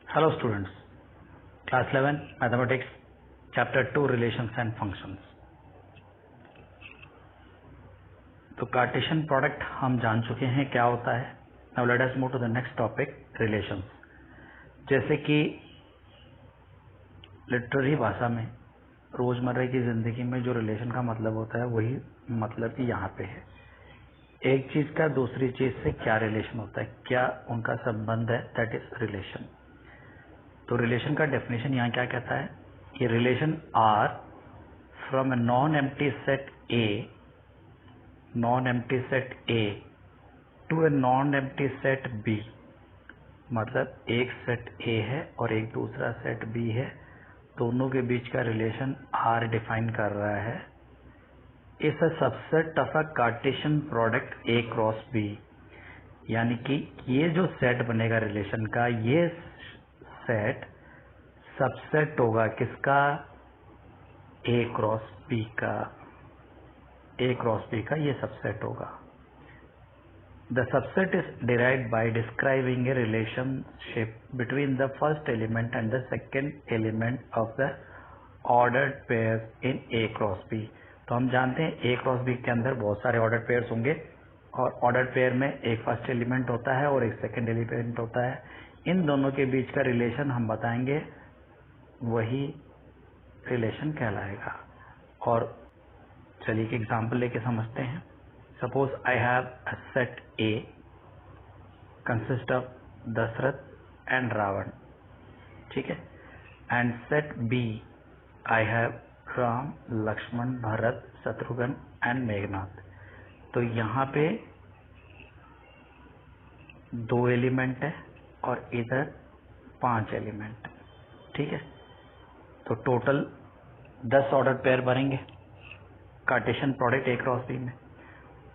Hello students, class 11 mathematics chapter 2 relations and functions. तो Cartesian product हम जान चुके हैं क्या होता है। Now let us move to the next topic, relations. जैसे कि लिटरेरी भाषा में रोजमर्रा की जिंदगी में जो रिलेशन का मतलब होता है वही मतलब कि यहाँ पे है। एक चीज का दूसरी चीज से क्या रिलेशन होता है, क्या उनका संबंध है, दैट इज रिलेशन। तो रिलेशन का डेफिनेशन यहाँ क्या कहता है कि relation R from a non empty set A to a non empty set B. मतलब एक सेट ए है और एक दूसरा सेट बी है, दोनों के बीच का रिलेशन आर डिफाइन कर रहा है। Is a subset of a Cartesian product A cross B. यानी कि ये जो सेट बनेगा रिलेशन का, ये सेट सबसेट होगा किसका, ए क्रॉस बी का। ए क्रॉस बी का ये सबसेट होगा। The subset is derived by describing a relationship between the first element and the second element of the ordered pair in A cross B. तो हम जानते हैं ए क्रॉस बी के अंदर बहुत सारे ऑर्डर्ड पेयर्स होंगे और ऑर्डर्ड पेयर में एक फर्स्ट एलिमेंट होता है और एक सेकेंड एलिमेंट होता है। इन दोनों के बीच का रिलेशन हम बताएंगे, वही रिलेशन कहलाएगा। और चलिए एक एग्जाम्पल लेके समझते हैं। Suppose I have a set A consist of Dasharath and Ravan, ठीक है। And set B I have Ram, Lakshman, Bharat, Shatrughan and Meghnath. तो यहाँ पे दो एलिमेंट है और इधर 5 एलिमेंट, ठीक है। तो टोटल 10 ऑर्डर पेयर बनेंगे Cartesian product A cross B में।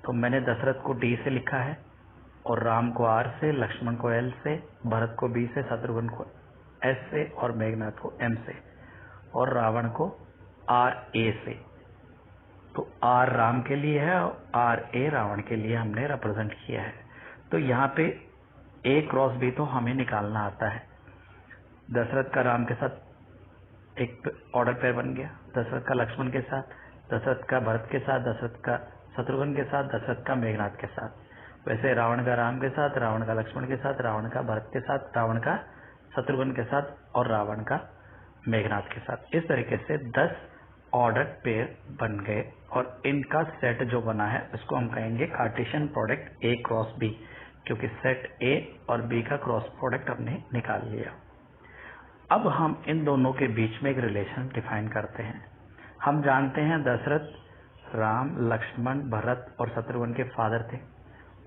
तो मैंने दशरथ को डी से लिखा है और राम को आर से, लक्ष्मण को एल से, भरत को बी से, शत्रुघ्न को एस से और मेघनाथ को एम से और रावण को आर ए से। तो आर राम के लिए है और आर ए रावण के लिए हमने रिप्रेजेंट किया है। तो यहाँ पे ए क्रॉस बी तो हमें निकालना आता है। दशरथ का राम के साथ एक ऑर्डर पेयर बन गया, दशरथ का लक्ष्मण के साथ, दशरथ का भरत के साथ, दशरथ का शत्रुघ्न के साथ, दशरथ का मेघनाथ के साथ। वैसे रावण का राम के साथ, रावण का लक्ष्मण के साथ, रावण का भरत के साथ, रावण का शत्रुघ्न के साथ और रावण का मेघनाथ के साथ। इस तरीके से 10 ऑर्डर पेयर बन गए और इनका सेट जो बना है इसको हम कहेंगे Cartesian product A cross B, क्योंकि सेट ए और बी का क्रॉस प्रोडक्ट हमने निकाल लिया। अब हम इन दोनों के बीच में एक रिलेशन डिफाइन करते हैं। हम जानते हैं दशरथ राम, लक्ष्मण, भरत और शत्रुघ्न के फादर थे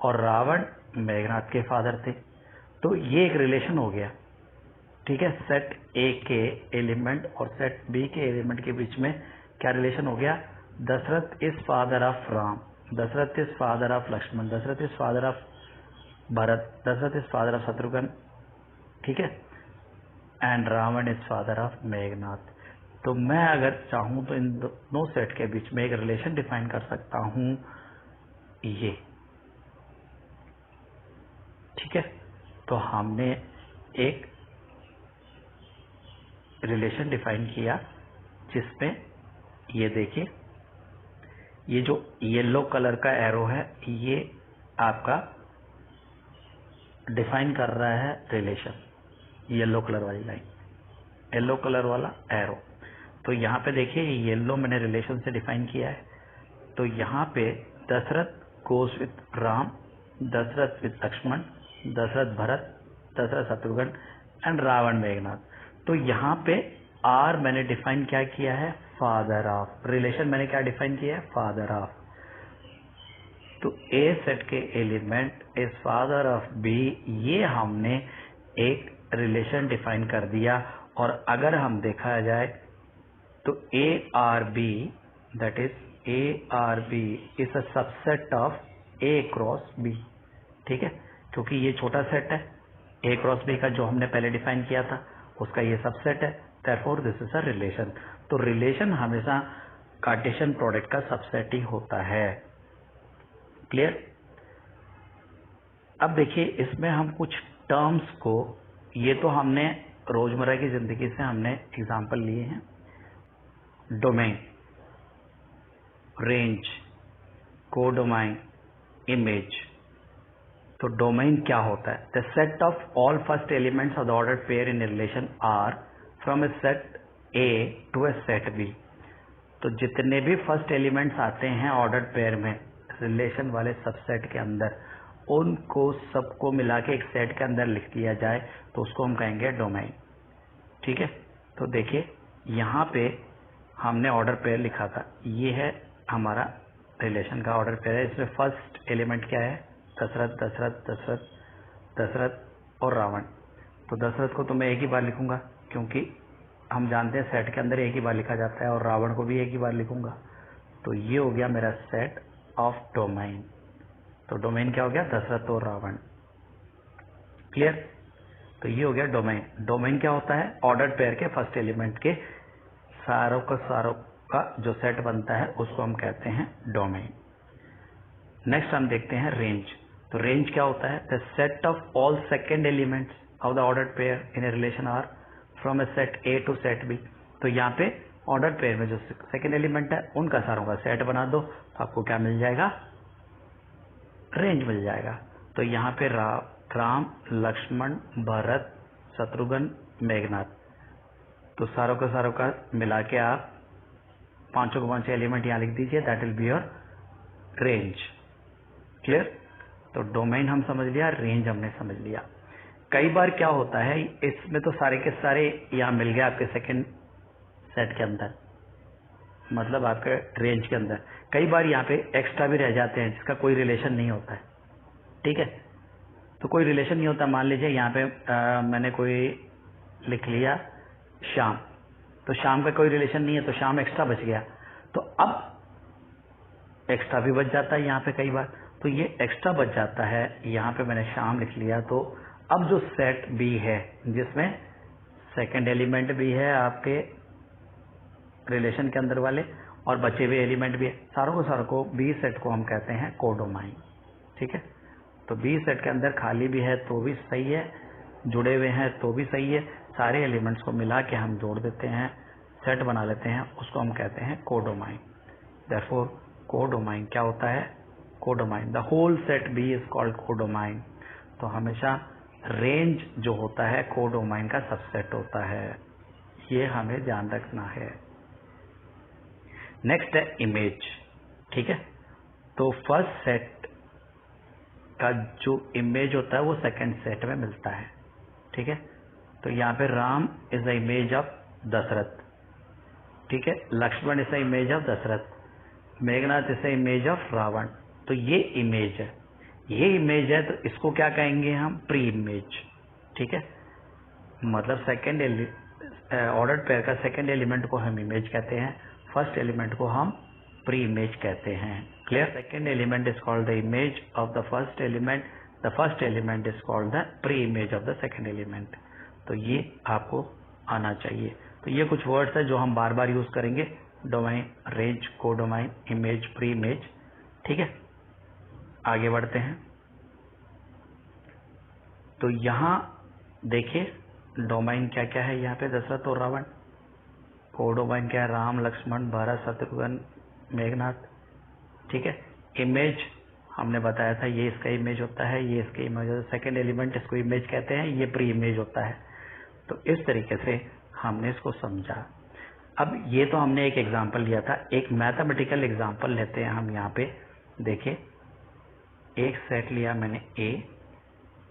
और रावण मेघनाथ के फादर थे। तो ये एक रिलेशन हो गया, ठीक है। सेट ए के एलिमेंट और सेट बी के एलिमेंट के बीच में क्या रिलेशन हो गया, Dasharath is father of Ram, Dasharath is father of Lakshman, Dasharath is father of Bharat, Dasharath is father of Shatrughan, ठीक है। And Ravan is father of Meghnath. तो मैं अगर चाहूं तो इन दोनों सेट के बीच में एक रिलेशन डिफाइन कर सकता हूं, ये, ठीक है। तो हमने एक रिलेशन डिफाइन किया जिसमें ये देखिए, ये जो येलो कलर का एरो है ये आपका डिफाइन कर रहा है रिलेशन, येलो कलर वाली लाइन, येलो कलर वाला एरो। तो यहाँ पे देखिए येलो मैंने रिलेशन से डिफाइन किया है। तो यहाँ पे Dasharath goes with Ram, Dasharath with Lakshman, Dasharath Bharat, Dasharath Shatrughan and Ravan Meghnath. तो यहाँ पे आर मैंने डिफाइन क्या किया है, फादर ऑफ। रिलेशन मैंने क्या डिफाइन किया है, फादर ऑफ। तो ए सेट के element is father of B, ये हमने एक रिलेशन डिफाइन कर दिया। और अगर हम देखा जाए तो A R B, that is A R B is a subset of A cross B, ठीक है। क्योंकि ये छोटा सेट है ए क्रॉस बी का जो हमने पहले डिफाइन किया था, उसका ये सबसेट है, therefore this is a relation. तो रिलेशन हमेशा कार्टेशियन प्रोडक्ट का सबसेट ही होता है। क्लियर। अब देखिए इसमें हम कुछ टर्म्स को, ये तो हमने रोजमर्रा की जिंदगी से हमने एग्जाम्पल लिए हैं। Domain, range, codomain, image. तो डोमेन क्या होता है? The set of all first elements of the ordered pair in relation R from a set A to a set B. तो जितने भी फर्स्ट एलिमेंट्स आते हैं ऑर्डर्ड पेयर में रिलेशन वाले सबसेट के अंदर, उनको सबको मिला के एक सेट के अंदर लिख दिया जाए तो उसको हम कहेंगे डोमेन। ठीक है, तो देखिए यहाँ पे हमने ऑर्डर पेयर लिखा था, ये है हमारा रिलेशन का ऑर्डर पेयर है। इसमें फर्स्ट एलिमेंट क्या है? दशरथ, दशरथ, दशरथ, दशरथ और रावण। तो दशरथ को तो मैं एक ही बार लिखूंगा क्योंकि हम जानते हैं सेट के अंदर एक ही बार लिखा जाता है, और रावण को भी एक ही बार लिखूंगा। तो ये हो गया मेरा सेट ऑफ डोमेन। तो डोमेन क्या हो गया? दशरथ और रावण। क्लियर? तो ये हो गया डोमेन। डोमेन क्या होता है? ऑर्डर्ड पेयर के फर्स्ट एलिमेंट के सारों का जो सेट बनता है उसको हम कहते हैं डोमेन। नेक्स्ट हम देखते हैं रेंज। तो रेंज क्या होता है? The set of all second elements of the ordered pair in a relation R from a set A to set B. तो यहाँ पे ऑर्डर्ड पेयर में जो सेकेंड एलिमेंट है उनका सारों का सेट बना दो तो आपको क्या मिल जाएगा? रेंज मिल जाएगा। तो यहाँ पे राम, लक्ष्मण, भरत, शत्रुघ्न, मेघनाथ, तो सारों का मिला के आप पांचों के पांचों एलिमेंट यहाँ लिख दीजिए, that will be your range. Clear? तो डोमेन हम समझ लिया, रेंज हमने समझ लिया। कई बार क्या होता है, इसमें तो सारे के सारे यहाँ मिल गए आपके सेकंड सेट के अंदर, मतलब आपके रेंज के अंदर। कई बार यहाँ पे एक्स्ट्रा भी रह जाते हैं जिसका कोई रिलेशन नहीं होता है। ठीक है, तो कोई रिलेशन नहीं होता। मान लीजिए यहाँ पे मैंने कोई लिख लिया शाम, तो शाम का कोई रिलेशन नहीं है, तो शाम एक्स्ट्रा बच गया। तो अब एक्स्ट्रा भी बच जाता है यहाँ पे कई बार, तो ये एक्स्ट्रा बच जाता है। यहाँ पे मैंने शाम लिख लिया, तो अब जो सेट बी है जिसमें सेकंड एलिमेंट भी है आपके रिलेशन के अंदर वाले और बचे हुए एलिमेंट भी है, सारों को बी सेट को हम कहते हैं कोडोमाइन। ठीक है, तो बी सेट के अंदर खाली भी है तो भी सही है, जुड़े हुए हैं तो भी सही है, सारे एलिमेंट्स को मिला के हम जोड़ देते हैं, सेट बना लेते हैं, उसको हम कहते हैं कोडोमाइन। देयरफॉर कोडोमाइन क्या होता है? Codomain, the whole set B is called codomain. तो हमेशा रेंज जो होता है कोडोमाइन का सबसेट होता है, ये हमें ध्यान रखना है। नेक्स्ट है इमेज। ठीक है, तो फर्स्ट सेट का जो इमेज होता है वो सेकंड सेट में मिलता है। ठीक है, तो यहाँ पे Ram is the image of Dasharath. ठीक है, Lakshman is the image of Dasharath, Meghnath is the image of Ravan. तो ये इमेज है, ये इमेज है, तो इसको क्या कहेंगे हम? Pre image. ठीक है, मतलब सेकेंड ऑर्डर्ड पेयर का सेकेंड एलिमेंट को हम इमेज कहते हैं, फर्स्ट एलिमेंट को हम प्री इमेज कहते हैं। Clear? Second element is called the image of the first element, the first element is called the pre image of the second element. तो ये आपको आना चाहिए। तो ये कुछ वर्ड्स है जो हम बार बार यूज करेंगे, domain, range, codomain, image, pre image. ठीक है, आगे बढ़ते हैं। तो यहाँ देखिए डोमेन क्या क्या है, यहाँ पे दशरथ और रावण। कोडोमाइन क्या है? राम, लक्ष्मण, भरत, शत्रुघ्न, मेघनाथ। ठीक है, इमेज हमने बताया था, ये इसका इमेज होता है, ये इसका इमेज होता है, सेकेंड एलिमेंट इसको इमेज कहते हैं, ये प्री इमेज होता है। तो इस तरीके से हमने इसको समझा। अब ये तो हमने एक एग्जाम्पल लिया था, एक मैथमेटिकल एग्जाम्पल लेते हैं हम यहाँ पे। देखिए, एक सेट लिया मैंने ए,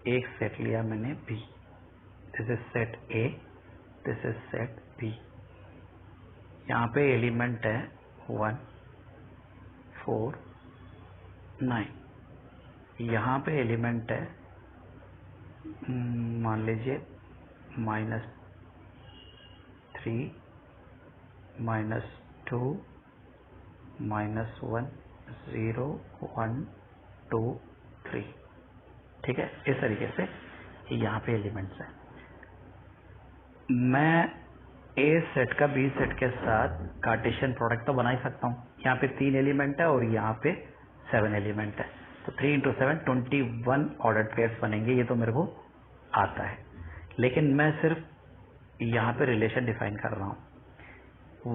एक सेट लिया मैंने B. This is set A, this is set B. यहाँ पे एलिमेंट है 1, 4, 9। यहाँ पे एलिमेंट है मान लीजिए -3, -2, -1, 0, 1, 2, 3। ठीक है, इस तरीके से यहाँ पे एलिमेंट्स हैं। मैं ए सेट का बी सेट के साथ कार्टेशियन प्रोडक्ट तो बना ही सकता हूँ। यहाँ पे 3 एलिमेंट है और यहाँ पे 7 एलिमेंट है, तो 3 × 7 21 ऑर्डर्ड पेयर्स बनेंगे। ये तो मेरे को आता है, लेकिन मैं सिर्फ यहाँ पे रिलेशन डिफाइन कर रहा हूँ।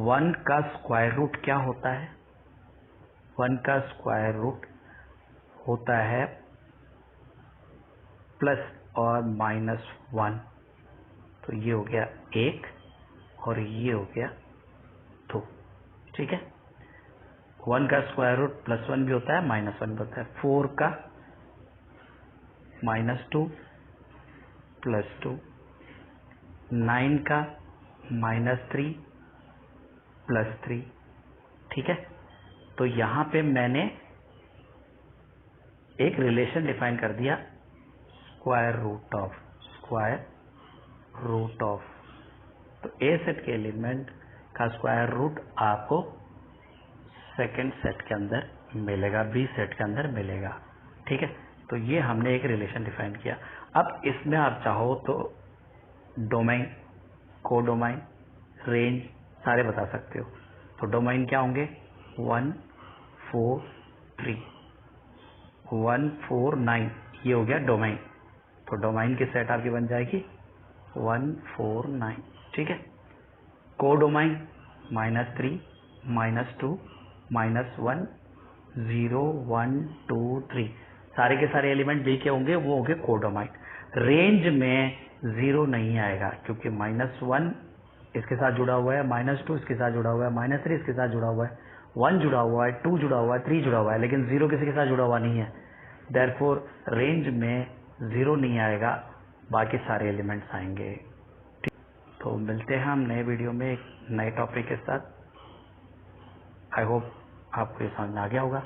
1 का स्क्वायर रूट क्या होता है? 1 का स्क्वायर रूट होता है प्लस और -1। तो ये हो गया 1 और ये हो गया 2। ठीक है, 1 का स्क्वायर रूट +1 भी होता है, -1 भी होता है। 4 का -2 +2, 9 का -3 +3। ठीक है, तो यहाँ पे मैंने एक रिलेशन डिफाइन कर दिया, स्क्वायर रूट ऑफ। तो ए सेट के एलिमेंट का स्क्वायर रूट आपको सेकंड सेट के अंदर मिलेगा, बी सेट के अंदर मिलेगा। ठीक है, तो ये हमने एक रिलेशन डिफाइन किया। अब इसमें आप चाहो तो डोमेन, कोडोमाइन, रेंज सारे बता सकते हो। तो डोमेन क्या होंगे? 1 4 3 1 4 9, ये हो गया डोमेन। तो डोमेन की सेट आपकी बन जाएगी 1 4 9। ठीक है, कोडोमाइन -3 -2 -1 0 1 2 3, सारे के सारे एलिमेंट बी के होंगे, वो होंगे कोडोमाइन। रेंज में 0 नहीं आएगा क्योंकि -1 इसके साथ जुड़ा हुआ है, -2 इसके साथ जुड़ा हुआ है, -3 इसके साथ जुड़ा हुआ है, 1 जुड़ा हुआ है, 2 जुड़ा हुआ है, 3 जुड़ा हुआ है, लेकिन 0 किसी के साथ जुड़ा हुआ नहीं है। देयरफॉर रेंज में 0 नहीं आएगा, बाकी सारे एलिमेंट्स आएंगे। तो मिलते हैं हम नए वीडियो में एक नए टॉपिक के साथ। आई होप आपको ये समझ में आ गया होगा।